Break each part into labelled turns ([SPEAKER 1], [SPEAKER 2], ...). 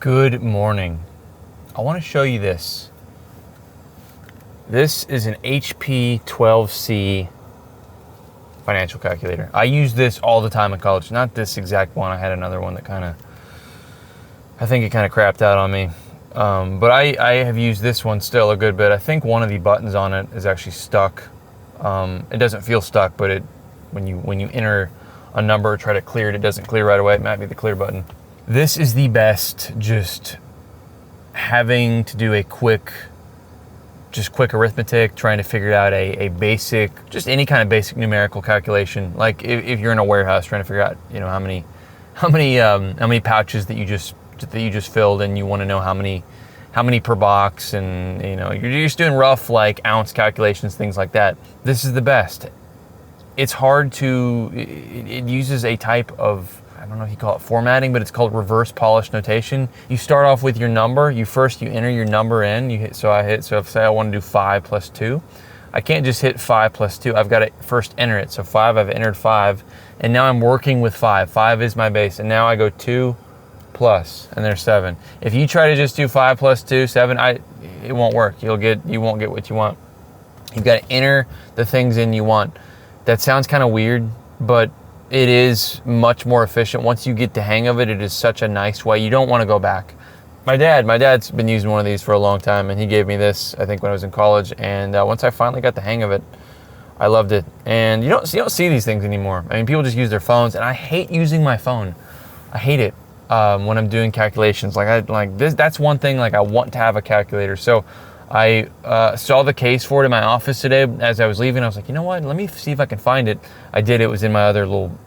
[SPEAKER 1] Good morning. I want to show you this. This is an HP 12C financial calculator. I use this all the time in college. Not this exact one. I had another one that I think it kind of crapped out on me. But I have used this one still a good bit. I think one of the buttons on it is actually stuck. It doesn't feel stuck, but when you enter a number, try to clear it, it doesn't clear right away. It might be the clear button. This is the best, just having to do a quick arithmetic, trying to figure out a basic, just any kind of basic numerical calculation. Like if you're in a warehouse trying to figure out, how many pouches that you just filled, and you want to know how many per box, and you're just doing rough like ounce calculations, things like that. This is the best. It's hard to, it uses a type of, I don't know if you call it formatting, but it's called reverse polish notation. You start off with your number. You enter your number in. So if say I want to do 5 plus 2, I can't just hit 5 plus 2. I've got to first enter it. So 5, I've entered 5, and now I'm working with 5. 5 is my base, and now I go 2 plus, and there's 7. If you try to just do 5 plus 2, 7, it won't work. You won't get what you want. You've got to enter the things in you want. That sounds kind of weird, but it is much more efficient. Once you get the hang of it, it is such a nice way. You don't want to go back. My dad's been using one of these for a long time, and he gave me this, I think, when I was in college. And once I finally got the hang of it, I loved it. And you don't see these things anymore. I mean, people just use their phones, and I hate using my phone. I hate it when I'm doing calculations. Like this. That's one thing. Like I want to have a calculator. So I saw the case for it in my office today. As I was leaving, I was like, you know what? Let me see if I can find it. I did. It was in my other little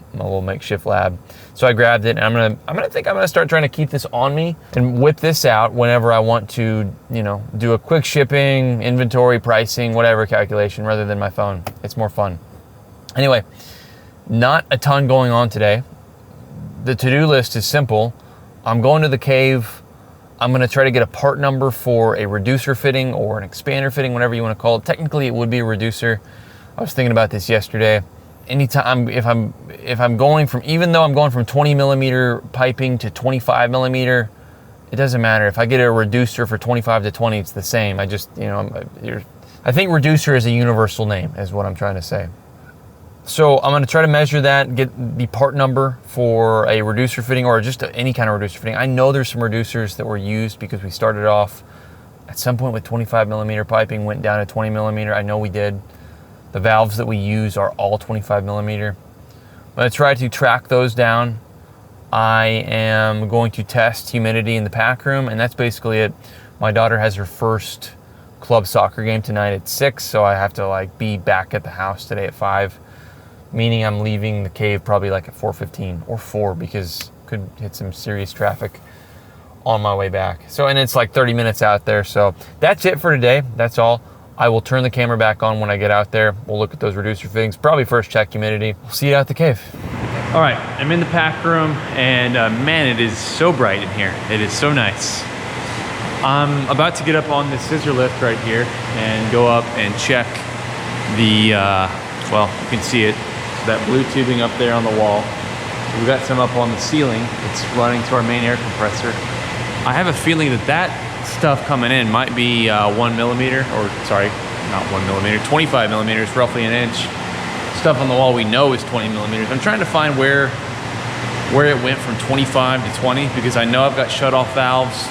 [SPEAKER 1] makeshift lab. So I grabbed it, and I'm gonna start trying to keep this on me and whip this out whenever I want to, do a quick shipping, inventory, pricing, whatever calculation, rather than my phone. It's more fun. Anyway, not a ton going on today. The to-do list is simple. I'm going to the cave. I'm going to try to get a part number for a reducer fitting or an expander fitting, whatever you want to call it. Technically, it would be a reducer. I was thinking about this yesterday. Anytime, if I'm going from, even though I'm going from 20 millimeter piping to 25 millimeter, it doesn't matter. If I get a reducer for 25 to 20, it's the same. I think reducer is a universal name, is what I'm trying to say. So I'm going to try to measure that, get the part number for a reducer fitting or just any kind of reducer fitting. I know there's some reducers that were used because we started off at some point with 25 millimeter piping, went down to 20 millimeter. I know we did. The valves that we use are all 25 millimeter. I'm going to try to track those down. I am going to test humidity in the Packroom, and that's basically it. My daughter has her first club soccer game tonight at 6, so I have to be back at the house today at 5. Meaning I'm leaving the cave probably at 4:15 or 4, because could hit some serious traffic on my way back. So, and it's 30 minutes out there. So that's it for today. That's all. I will turn the camera back on when I get out there. We'll look at those reducer fittings. Probably first check humidity. We'll see you at the cave. All right, I'm in the pack room, and man, it is so bright in here. It is so nice. I'm about to get up on the scissor lift right here and go up and check the, well, you can see it. That blue tubing up there on the wall. We've got some up on the ceiling. It's running to our main air compressor. I have a feeling that stuff coming in might be 1 millimeter, or sorry, not 1 millimeter, 25 millimeters, roughly an inch. Stuff on the wall we know is 20 millimeters. I'm trying to find where it went from 25 to 20, because I know I've got shutoff valves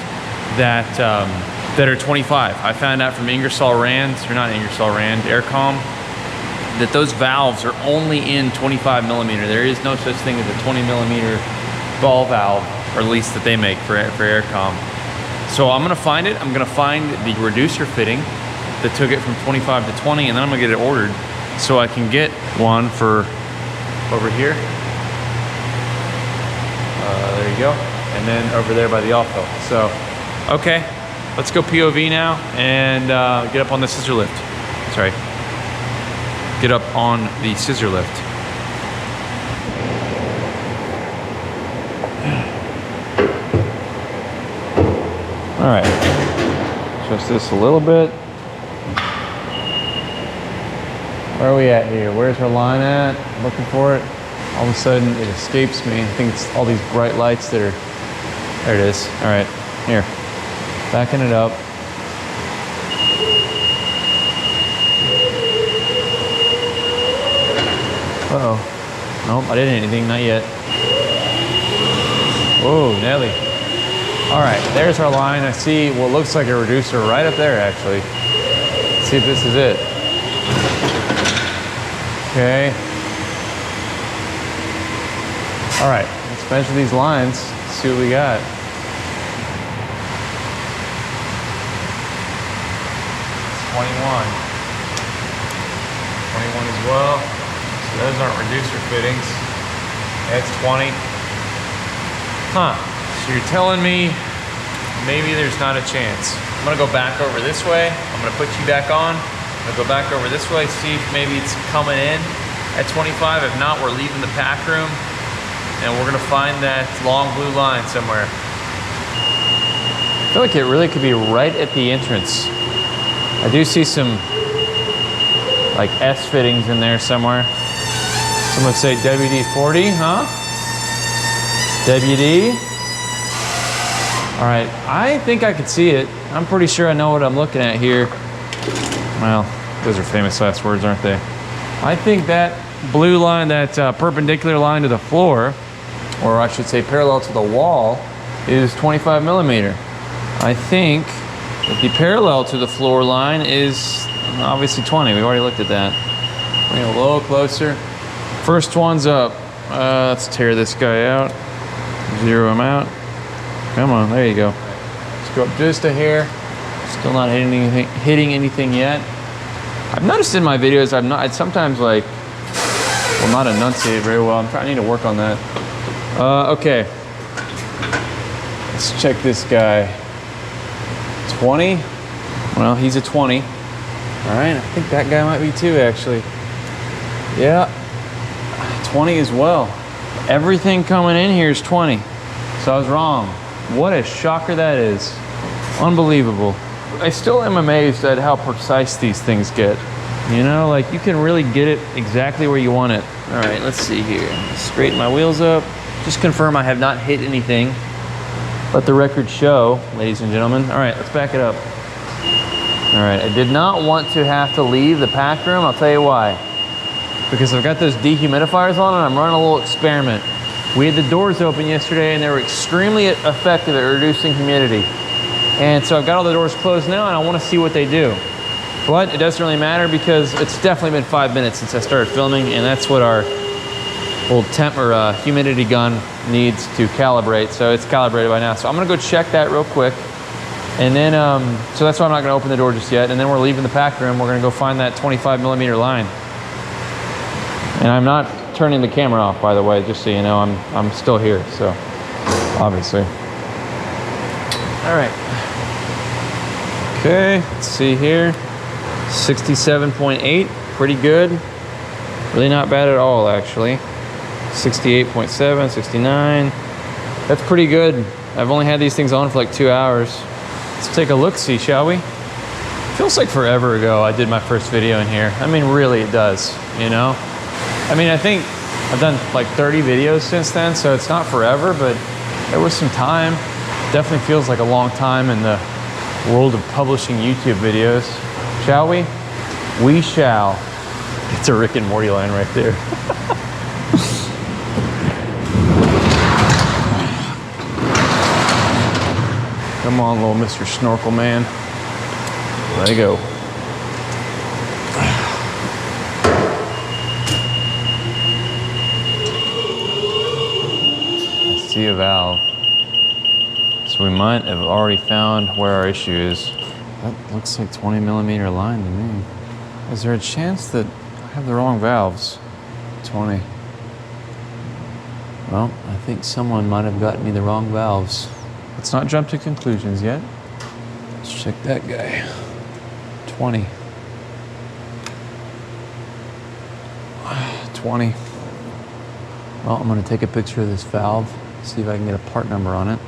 [SPEAKER 1] that are 25. I found out from Ingersoll Rand, or not Ingersoll Rand, Aircom, that those valves are only in 25 millimeter. There is no such thing as a 20 millimeter ball valve, or at least that they make for Aircom. So I'm gonna find it. I'm gonna find the reducer fitting that took it from 25 to 20, and then I'm gonna get it ordered so I can get one for over here. There you go. And then over there by the off hill. So, okay, let's go POV now and get up on the scissor lift. Sorry. Get up on the scissor lift. All right, adjust this a little bit. Where are we at here? Where's our line at? I'm looking for it. All of a sudden it escapes me. I think it's all these bright lights that are, there it is. All right, Here, backing it up. Uh-oh. Nope, I didn't hit anything, not yet. Whoa, Nelly. All right, there's our line. I see what looks like a reducer right up there, actually. Let's see if this is it. Okay. All right, let's measure these lines, see what we got. It's 21. 21 as well. So those aren't reducer fittings. That's 20. Huh. So you're telling me maybe there's not a chance. I'm gonna go back over this way. I'm gonna put you back on. I'm gonna go back over this way, see if maybe it's coming in at 25. If not, we're leaving the pack room and we're gonna find that long blue line somewhere. I feel like it really could be right at the entrance. I do see some like S fittings in there somewhere. Some would say WD-40, huh? WD. All right, I think I could see it. I'm pretty sure I know what I'm looking at here. Well, those are famous last words, aren't they? I think that blue line, that perpendicular line to the floor, or I should say parallel to the wall, is 25 millimeter. I think that the parallel to the floor line is obviously 20. We've already looked at that. Bring it a little closer. First one's up. Let's tear this guy out. Zero him out. Come on, there you go. Let's go up just a hair. Still not hitting anything yet. I've noticed in my videos, I sometimes like, will not enunciate very well. I need to work on that. Okay. Let's check this guy. 20. Well, he's a 20. All right, I think that guy might be too, actually. Yeah, 20 as well. Everything coming in here is 20. So I was wrong. What a shocker that is. Unbelievable. I still am amazed at how precise these things get. You know, like you can really get it exactly where you want it. All right, let's see here. Straighten my wheels up. Just confirm I have not hit anything. Let the record show, ladies and gentlemen. All right, let's back it up. All right, I did not want to have to leave the pack room. I'll tell you why. Because I've got those dehumidifiers on and I'm running a little experiment. We had the doors open yesterday and they were extremely effective at reducing humidity. And so I've got all the doors closed now and I want to see what they do. But it doesn't really matter because it's definitely been 5 minutes since I started filming, and that's what our old humidity gun needs to calibrate. So it's calibrated by now. So I'm gonna go check that real quick. And then, so that's why I'm not gonna open the door just yet. And then we're leaving the pack room. We're gonna go find that 25 millimeter line. And I'm not turning the camera off, by the way, just so you know, I'm still here, so obviously. All right. Okay, let's see here. 67.8, pretty good. Really not bad at all, actually. 68.7, 69. That's pretty good. I've only had these things on for like 2 hours. Let's take a look-see, shall we? Feels like forever ago I did my first video in here. I mean, really, it does, you know? I mean, I think I've done like 30 videos since then, so it's not forever, but there was some time. Definitely feels like a long time in the world of publishing YouTube videos. Shall we? We shall. It's a Rick and Morty line right there. Come on, little Mr. Snorkel Man. Let it go. I see a valve. So we might have already found where our issue is. That looks like 20 millimeter line to me. Is there a chance that I have the wrong valves? 20. Well, I think someone might have gotten me the wrong valves. Let's not jump to conclusions yet. Let's check that guy. 20. 20. Well, I'm gonna take a picture of this valve, see if I can get a part number on it.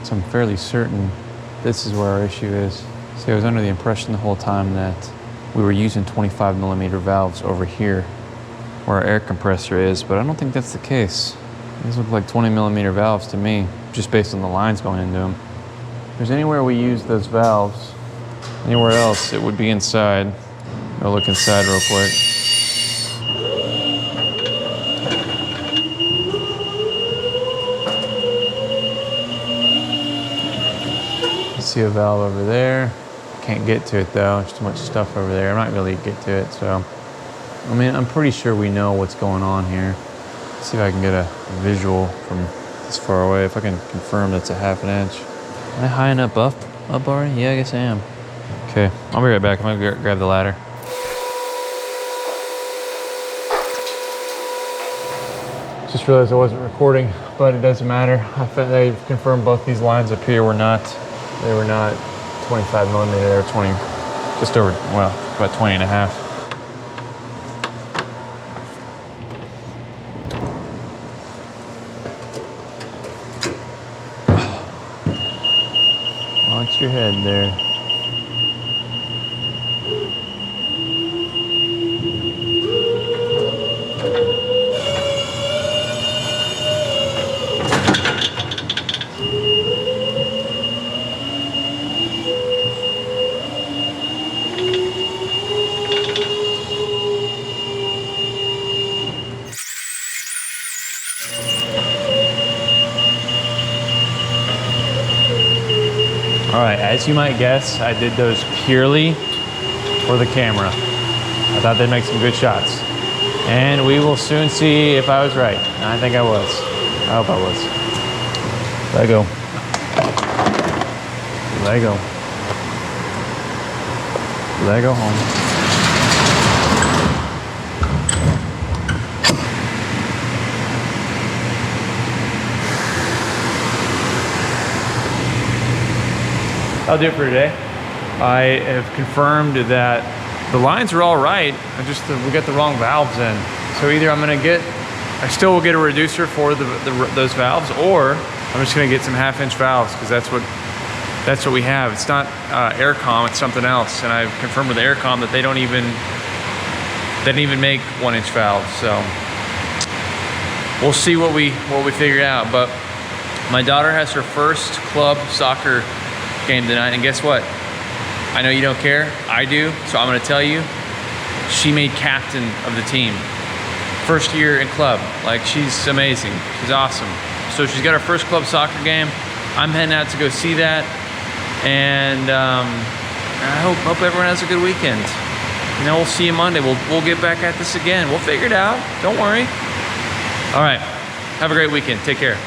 [SPEAKER 1] So I'm fairly certain this is where our issue is. See, I was under the impression the whole time that we were using 25 millimeter valves over here where our air compressor is, but I don't think that's the case. These look like 20 millimeter valves to me, just based on the lines going into them. If there's anywhere we use those valves, anywhere else, it would be inside. I'll look inside real quick. See a valve over there. Can't get to it though. There's too much stuff over there. I'm not really get to it, so. I mean, I'm pretty sure we know what's going on here. Let's see if I can get a visual from this far away. If I can confirm that's a 1/2 inch. Am I high enough up already? Yeah, I guess I am. Okay, I'll be right back. I'm gonna grab the ladder. Just realized I wasn't recording, but it doesn't matter. They've confirmed both these lines up here were not 25 millimeter, they were 20, just over, well, about 20 and a half. Watch your head there. All right, as you might guess, I did those purely for the camera. I thought they'd make some good shots. And we will soon see if I was right. I think I was. I hope I was. Let go. Let go. Let go home. I'll do it for today. I have confirmed that the lines are all right. We got the wrong valves in. So either I still will get a reducer for those valves, or I'm just gonna get some 1/2 inch valves because that's what we have. It's not Aircom, it's something else. And I've confirmed with Aircom that they don't even make 1 inch valves. So we'll see what we figure out. But my daughter has her first club soccer game tonight, and guess what? I know you don't care, I do, so I'm gonna tell you, she made captain of the team. First year in club, like she's amazing, she's awesome. So she's got her first club soccer game. I'm heading out to go see that, and I hope everyone has a good weekend. You know, we'll see you Monday. We'll get back at this again. We'll figure it out, don't worry. All right, have a great weekend, take care.